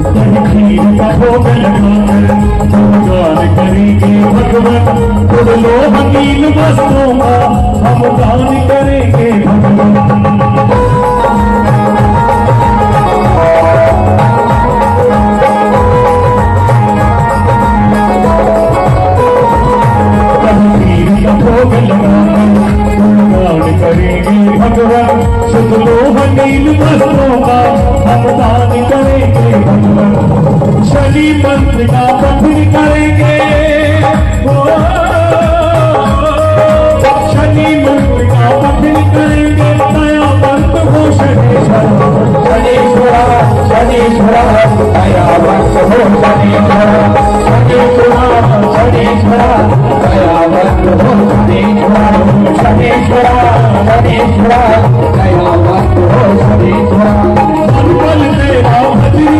खीर का भोग लगाकर गुणगान करेंगे भगवान। खुद लो हकीम वस्तुओं का हम दान करेंगे भगवान। खीर का भोग लगाकर गुणगान करेंगे भगवान। शुद्ध लोहनील वस्त्रों का हम दान करेंगे भगवान। शनि मंत्र का पठन करेंगे, शनि मंत्र का पठन करेंगे। दयावंत हो शनेश्वर, शनीश्वरा शनीश्वरा दयावंत हो शनीश्वरा, शनीश्वरा शनीश्वरा दयावंत हो शनीश्वरा, शनीश्वरा शनीश्वरा दयावंत हो शनीश्वरा। बल तेरा भजन